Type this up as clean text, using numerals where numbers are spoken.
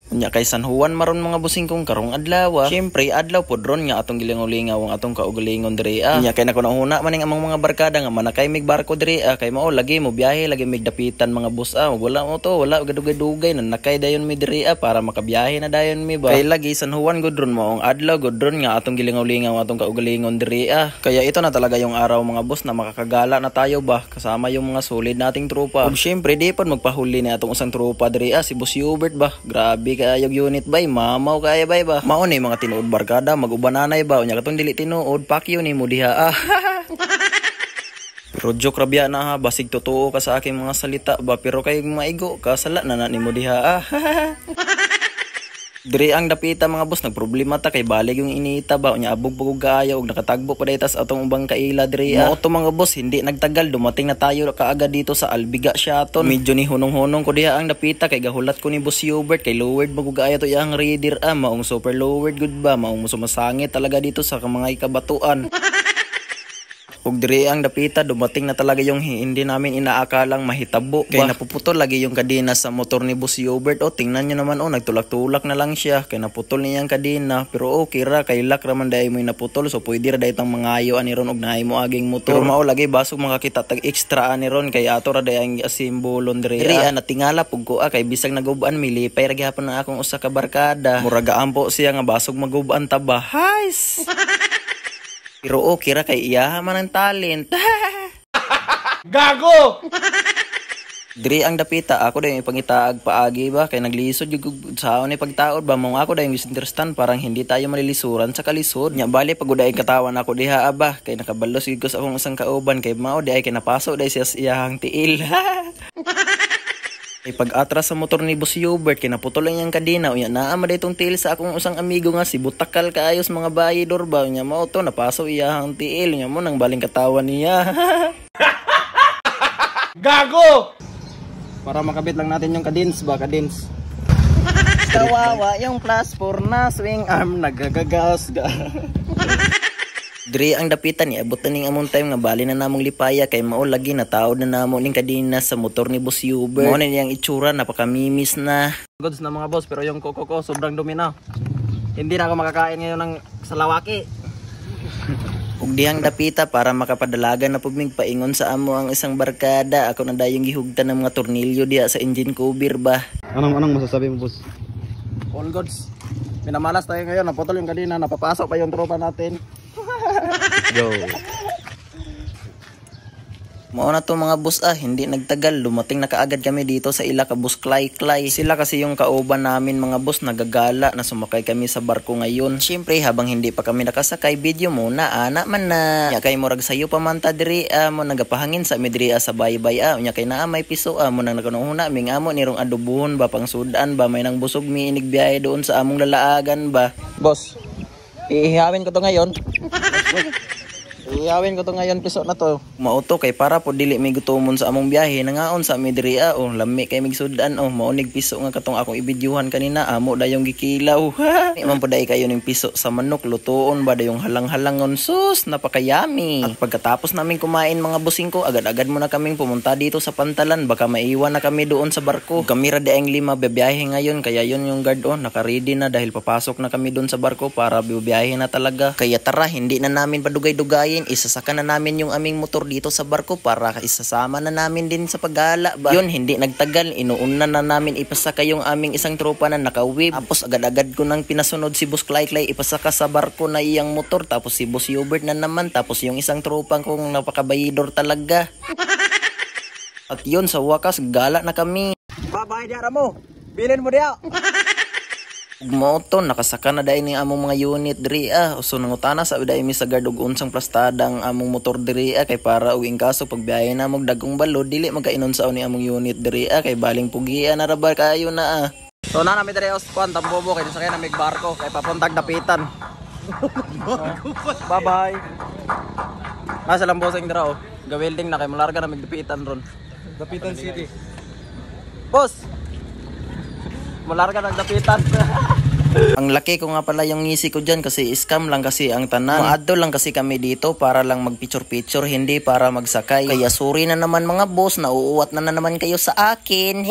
Unya kay San Juan maron mga busing kong karong adlaw. Syempre adlaw pod ron nga atong gilingaw-lingaw ang atong kaugalingon diri. Unya kay nakunahuna maning among mga barkada nga manakay mig barko diri kay mao lagi mo biyahe lagi mig dapitan mga bus wala mo to wala gadugay-dugay nanakay dayon mi diri para makabiyahe na dayon mi ba. Kay lagi San Juan gudron mo ang adlaw gudron nga atong gilingaw-lingaw atong kaugalingon diri. Kaya ito na talaga yung araw mga boss na makakagala na tayo ba kasama yung mga solid nating tropa. Ug syempre di pa magpahuli ni atong usang tropa diri si Boss Hubert ba. Grabe kayog unit bay mamaw kaya bay ba. Mao ni mga tinuod barkada mag-ubananay ba unya katong dili tinuod pakyo ni mo diha. Pero joke rabya na basig totoo ka sa aking mga salita ba pero kay maigo ka sala na nimo diha. Diri ang dapita mga boss nagproblema ta kay balig yung iniita ba unya abog pugog kaayo ug nakatagbo pa daytas atong ubang kaila diri. Mao to mga boss hindi nagtagal dumating na tayo kaagad dito sa Albiga Shaton. Medyo ni hunong-hunong ko diha ang dapita kay gahulat ko ni Boss Hubert kay lowered magug kaayo to iyang reader maong super lowered good ba maong sumasangit talaga dito sa mga ikabatuan. Ug diri ang dapita dumating na talaga yung hindi namin inaakalang mahitabo kay napuputol lagi yung kadena sa motor ni Boss Hubert. Tingnan niyo naman nagtulak-tulak na lang siya kay naputol niyang kadena pero okay ra kay lak raman dai mo naputol so pwede ra daytang mangayo ani ron og naay mo aging motor. Pero mao lagi basog makakita tag extra ani ron kay ato ra day ang asimbolon diri. Natingala pug ko kay bisag naguban milipay ra gyapon na akong usa ka barkada. Muraga ampo siya nga basog maguban ta ba. Hais. Pero okay ra kay iya man ang talent. Gago! Diri ang dapita ako dayon ipangitaag paagi ba kay naglisod jud sa ni pagtaod ba mong ako dayon misunderstand parang hindi tayo malilisuran sa kalisod nya bali paguday katawan ako diha ba kay nakabalos gid ko sa akong isang kauban kay mao di ay kay napasok day siya iyang tiil. Pag-atras sa motor ni Boss Hubert kinaputol lang yang kadena unya naa man daytong tiil sa akong usang amigo nga si Butakal kaayos mga bayidor ba unya mao to napaso iyang tiil unya mo nang baling katawan niya. Gago! Para makabit lang natin yung kadens ba kadens. Kawawa yung plus 4 na swing arm nagagagas ga. Diri ang dapitan ni abot na ning among time nga bali na namong lipaya kay mao lagi na taod na namo ning kadena sa motor ni Boss Hubert. Mao na niyang itsura napakamimis na. Goods na mga boss pero yung koko ko sobrang dumi na. Hindi na ako makakain ngayon ng salawaki. Ug dihang dapita para makapadalagan na pud mig paingon sa amo ang isang barkada ako na dayong gihugtan ng mga tornilyo diha sa engine cover ba. Anong masasabi mo boss? All goods. Minamalas tayo ngayon naputol yung kadena napapasok pa yung tropa natin. Go. Mao na to mga boss hindi nagtagal dumating na kaagad kami dito sa ila ka Boss Clay. Sila kasi yung kauban namin mga boss nagagala na sumakay kami sa barko ngayon. Syempre habang hindi pa kami nakasakay video muna ana man na. Nya kay murag sayo pa man ta diri mo nagapahangin sa midri sa baybay nya kay naa may piso mo nang nakanuna ming amo nirong adobuhon ba pang sudan ba may nang busog mi inigbiyahe doon sa among lalaagan ba. Boss, ihawin ko to ngayon. Iyawin ko to ngayon piso na to. Mauto kay para po dili may gutomon sa among biyahe nangaon sa midri lami kay mig sudan maunig piso nga katong akong ibidyuhan kanina amo dayong gikilaw. Di man po day kayo ning piso sa manok lutoon ba dayong halang-halangon sus napakayami. At pagkatapos namin kumain mga busing ko agad-agad muna kaming pumunta dito sa pantalan baka maiwan na kami doon sa barko. Kami ra daing 5 biyahe ngayon kaya yun yung guard naka-ready na dahil papasok na kami doon sa barko para biyahe na talaga. Kaya tara hindi na namin padugay-dugayin isasaka na namin yung aming motor dito sa barko para isasama na namin din sa paggala ba. Yun hindi nagtagal inuuna na namin ipasaka yung aming isang tropa na nakawib. Tapos agad-agad ko nang pinasunod si Boss Clay ipasaka sa barko na iyang motor tapos si Boss Hubert na naman tapos yung isang tropa kong napakabayidor talaga. At yun sa wakas gala na kami. Bye-bye diara mo. Bilin mo diya. Moto nakasaka na dai ni among mga unit diri so nangutana sa dai mi sa guard og unsang plastada ang among motor diri kay para uwing kaso pagbiyahe na mog dagong balod dili magkainon sa ni among unit diri kay baling pugian na ra ba kayo na So na namin diri oskuan tambobo kay sa kay na mig barko kay papuntag dapitan. Bye bye. Nasa lambosing dira ga-welding na kay mularga na mig dapitan ron. Dapitan City. Boss. Mularga ng dapitan. Ang laki ko nga pala yung ngisi ko dyan kasi scam lang kasi ang tanan. Maadto lang kasi kami dito para lang mag-picture-picture hindi para magsakay. Kaya sorry na naman mga boss, nauuwat na naman kayo sa akin.